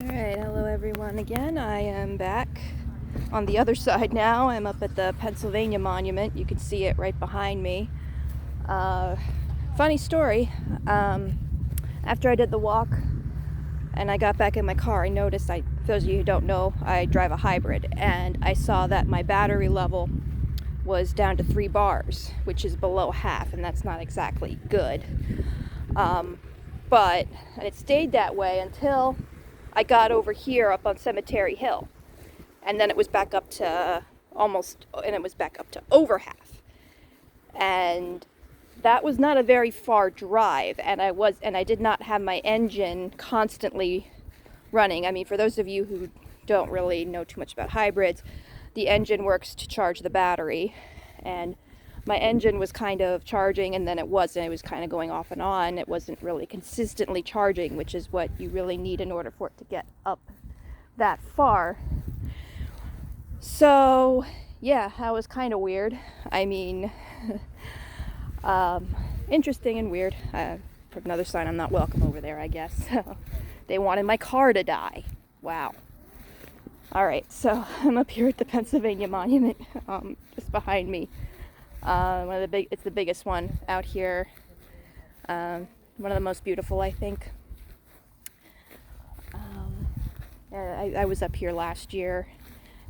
Alright, hello everyone again. I am back on the other side now. I'm up at the Pennsylvania Monument. You can see it right behind me. Funny story. After I did the walk and I got back in my car, I noticed, for those of you who don't know, I drive a hybrid, and I saw that my battery level was down to 3 bars, which is below half, and that's not exactly good. But it stayed that way until I got over here up on Cemetery Hill, and then it was back up to over half, and that was not a very far drive, and I did not have my engine constantly running. I mean, for those of you who don't really know too much about hybrids, the engine works to charge the battery, and my engine was kind of charging, and then it was kind of going off and on. It wasn't really consistently charging, which is what you really need in order for it to get up that far. So yeah, that was kind of weird. I mean, interesting and weird. From another sign, I'm not welcome over there, I guess. They wanted my car to die. Wow. Alright, so I'm up here at the Pennsylvania Monument, just behind me. It's the biggest one out here. One of the most beautiful, I think. I was up here last year.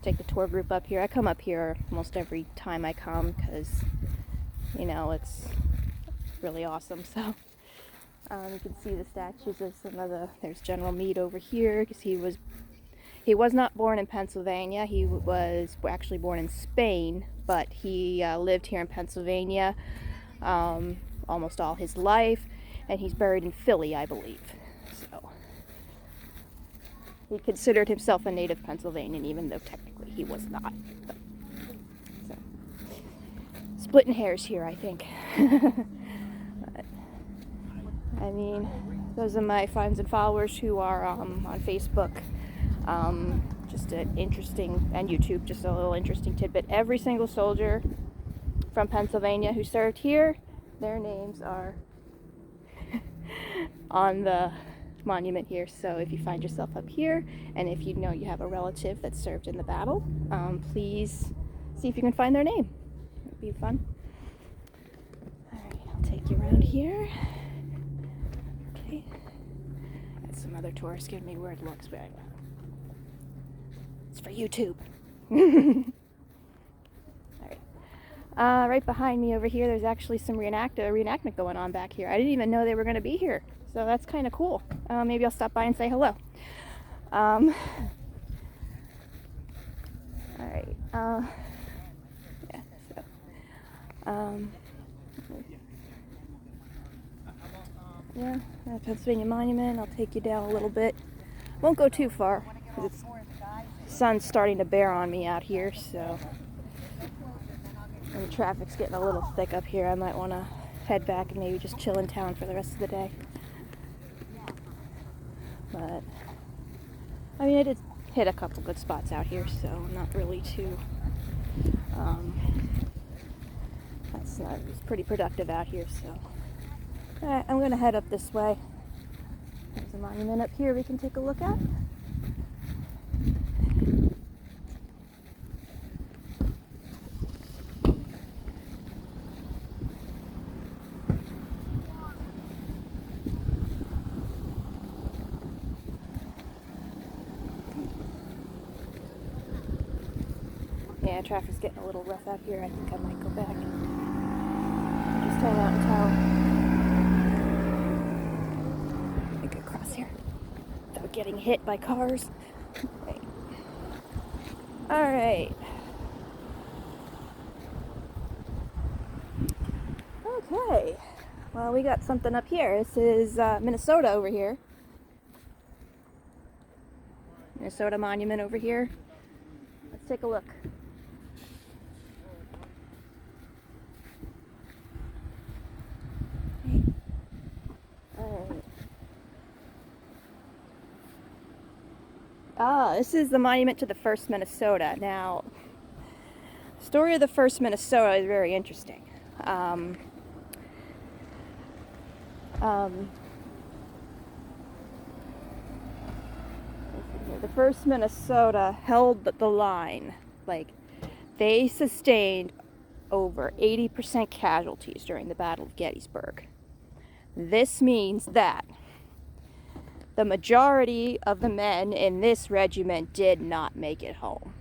Take the tour group up here. I come up here almost every time I come because, you know, it's really awesome. So you can see the statues of there's General Meade over here, because he was not born in Pennsylvania. He was actually born in Spain, but he lived here in Pennsylvania almost all his life, and he's buried in Philly, I believe. So he considered himself a native Pennsylvanian, even though technically he was not. So, splitting hairs here, I think. But, I mean, those are my friends and followers who are on Facebook. Just an interesting, and YouTube, just a little interesting tidbit. Every single soldier from Pennsylvania who served here, their names are on the monument here. So if you find yourself up here, and if you know you have a relative that served in the battle, please see if you can find their name. It'd be fun. Alright, I'll take you around here. Okay. Got some other tourists giving me weird looks, but it's for YouTube. Alright. Right behind me over here, there's actually some reenactment going on back here. I didn't even know they were going to be here, so that's kind of cool. Maybe I'll stop by and say hello. Alright. Yeah, so. Yeah, Pennsylvania Monument. I'll take you down a little bit. Won't go too far, because the sun's starting to bear on me out here, so. And the traffic's getting a little thick up here. I might want to head back and maybe just chill in town for the rest of the day. But, I mean, I did hit a couple good spots out here, so I'm not really too, it's pretty productive out here, so. Alright, I'm going to head up this way. There's a monument up here we can take a look at. Yeah, traffic's getting a little rough out here. I think I might go back and just hang out in town. Let me get across here without getting hit by cars. Alright. Okay. Well, we got something up here. This is Minnesota over here. Minnesota Monument over here. Let's take a look. This is the monument to the 1st Minnesota. Now, the story of the 1st Minnesota is very interesting. the 1st Minnesota held the line. Like, they sustained over 80% casualties during the Battle of Gettysburg. This means that the majority of the men in this regiment did not make it home.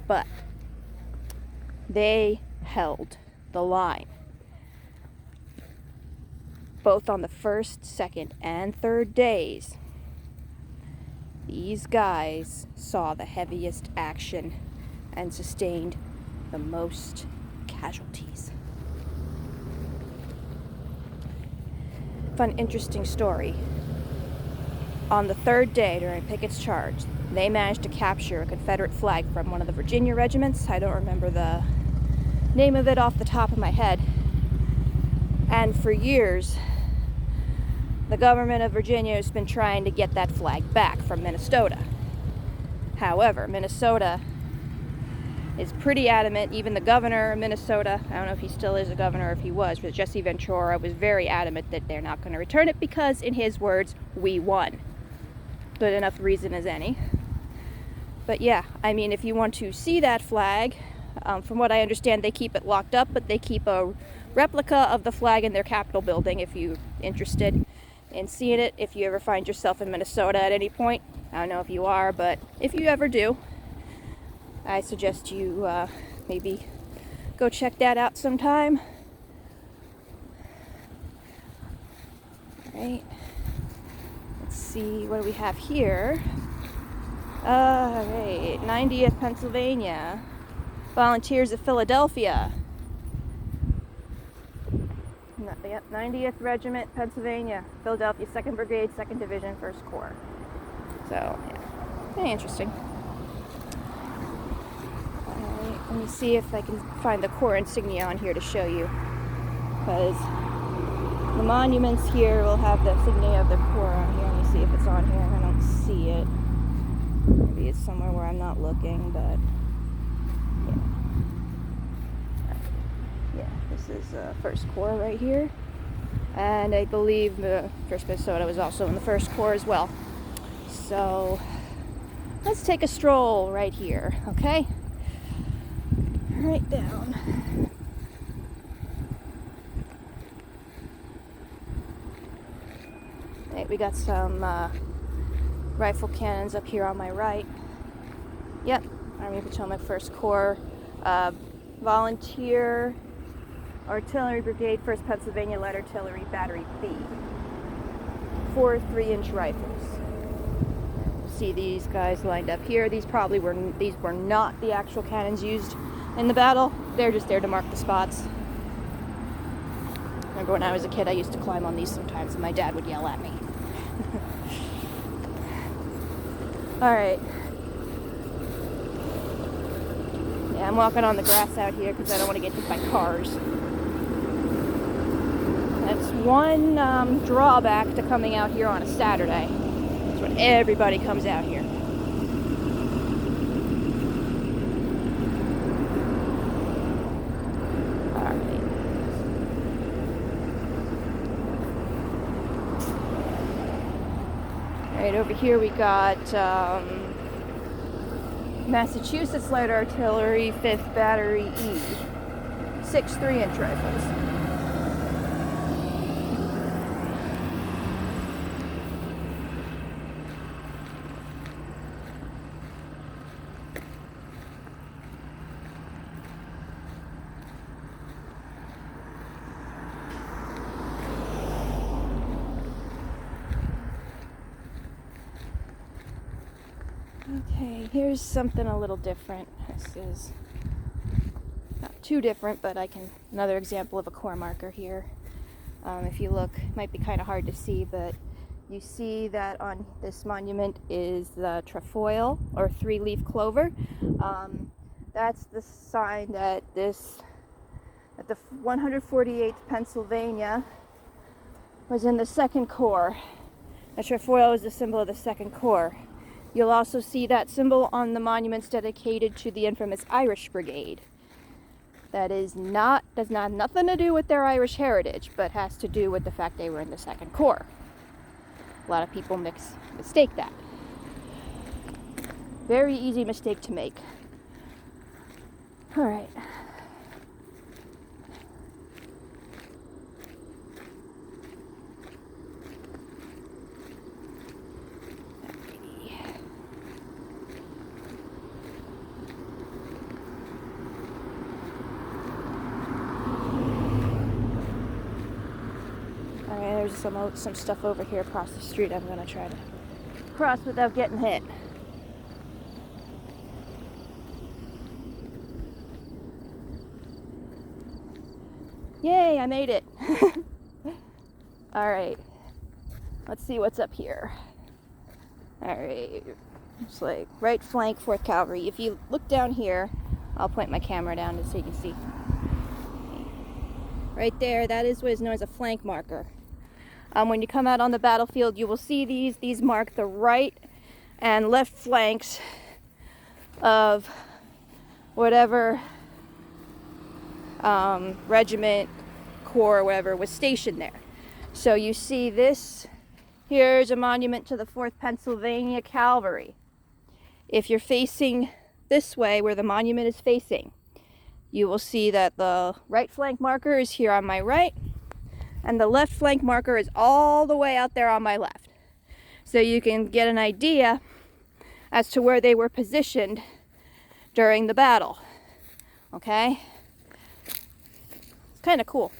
But they held the line. Both on the 1st, 2nd, and 3rd days, these guys saw the heaviest action and sustained the most casualties. Fun, interesting story. On the 3rd day during Pickett's charge, they managed to capture a Confederate flag from one of the Virginia regiments. I don't remember the name of it off the top of my head. And for years, the government of Virginia has been trying to get that flag back from Minnesota. However, Minnesota is pretty adamant. Even the governor of Minnesota, I don't know if he still is a governor or if he was, but Jesse Ventura was very adamant that they're not going to return it because, in his words, we won. Good enough reason as any. But yeah, I mean, if you want to see that flag, from what I understand, they keep it locked up, but they keep a replica of the flag in their Capitol building if you're interested in seeing it. If you ever find yourself in Minnesota at any point, I don't know if you are, but if you ever do, I suggest you maybe go check that out sometime. All right. Let's see, what do we have here? All right, 90th Pennsylvania. Volunteers of Philadelphia. Yep, 90th Regiment, Pennsylvania. Philadelphia, 2nd Brigade, 2nd Division, 1st Corps. So, yeah, very interesting. Alright, let me see if I can find the Corps insignia on here to show you. Because the monuments here will have the insignia of the Corps on here. Let me see if it's on here. I don't see it. Maybe it's somewhere where I'm not looking, but yeah, this is 1st Corps right here. And I believe the 1st Minnesota was also in the 1st Corps as well. So let's take a stroll right here, okay? Right down. Right, we got some rifle cannons up here on my right. Yep, Army Potomac 1st Corps. Volunteer Artillery Brigade, 1st Pennsylvania Light Artillery, Battery B. 4 3-inch rifles. See these guys lined up here. These were not the actual cannons used in the battle. They're just there to mark the spots. Remember when I was a kid, I used to climb on these sometimes, and my dad would yell at me. All right. Yeah, I'm walking on the grass out here because I don't want to get hit by cars. That's one drawback to coming out here on a Saturday. That's when everybody comes out here. Alright. Right over here we got Massachusetts Light Artillery, 5th Battery E. 6 3-inch rifles. Okay, here's something a little different. This is not too different, but another example of a Corps marker here. If you look, it might be kind of hard to see, but you see that on this monument is the trefoil, or 3-leaf clover. That's the sign that the 148th Pennsylvania was in the 2nd Corps. The trefoil is the symbol of the 2nd Corps. You'll also see that symbol on the monuments dedicated to the infamous Irish Brigade. That does not have nothing to do with their Irish heritage, but has to do with the fact they were in the 2nd Corps. A lot of people mistake that. Very easy mistake to make. All right. There's some stuff over here across the street I'm going to try to cross without getting hit. Yay, I made it. Alright, let's see what's up here. Alright, it's like right flank 4th Cavalry. If you look down here, I'll point my camera down so you can see. Right there, that is what is known as a flank marker. When you come out on the battlefield, you will see these mark the right and left flanks of whatever regiment, corps, whatever was stationed there. So you see this, here's a monument to the 4th Pennsylvania Cavalry. If you're facing this way, where the monument is facing, you will see that the right flank marker is here on my right, and the left flank marker is all the way out there on my left. So you can get an idea as to where they were positioned during the battle. Okay? It's kind of cool.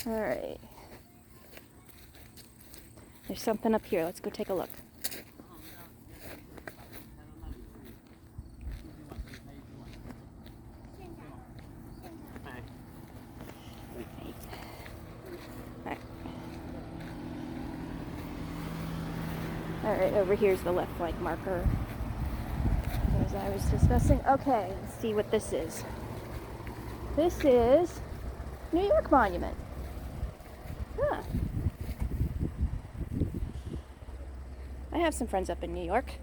All right. There's something up here. Let's go take a look. Alright, over here's the left flank marker, as I was discussing. Okay, let's see what this is. This is New York Monument. Huh. I have some friends up in New York.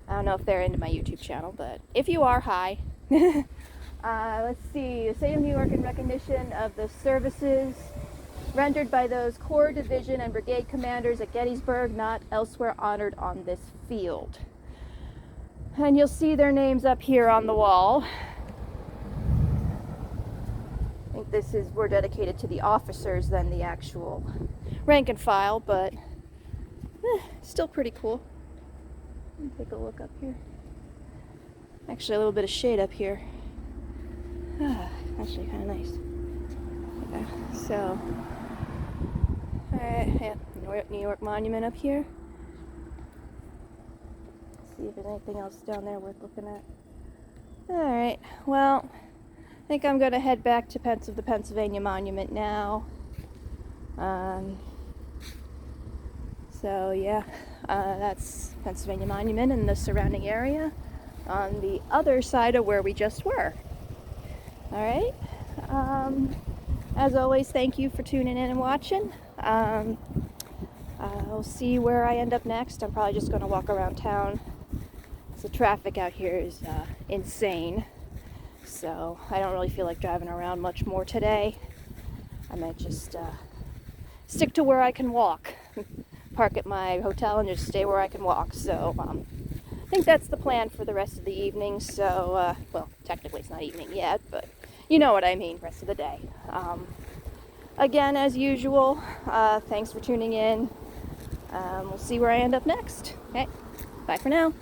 I don't know if they're into my YouTube channel, but if you are, hi. Let's see, the state of New York in recognition of the services rendered by those corps, division, and brigade commanders at Gettysburg, not elsewhere honored on this field. And you'll see their names up here on the wall. I think this is more dedicated to the officers than the actual rank and file, but still pretty cool. Let me take a look up here. Actually, a little bit of shade up here. Actually, kind of nice. Okay, so, alright, yeah, New York Monument up here. Let's see if there's anything else down there worth looking at. Alright, well, I think I'm going to head back to the Pennsylvania Monument now. So, yeah, that's Pennsylvania Monument and the surrounding area on the other side of where we just were. Alright, as always, thank you for tuning in and watching. I'll see where I end up next. I'm probably just going to walk around town. The traffic out here is insane, so I don't really feel like driving around much more today. I might just stick to where I can walk. Park at my hotel and just stay where I can walk. So I think that's the plan for the rest of the evening. So, well, technically it's not evening yet, but you know what I mean, rest of the day. Again, as usual, thanks for tuning in. We'll see where I end up next. Okay, bye for now.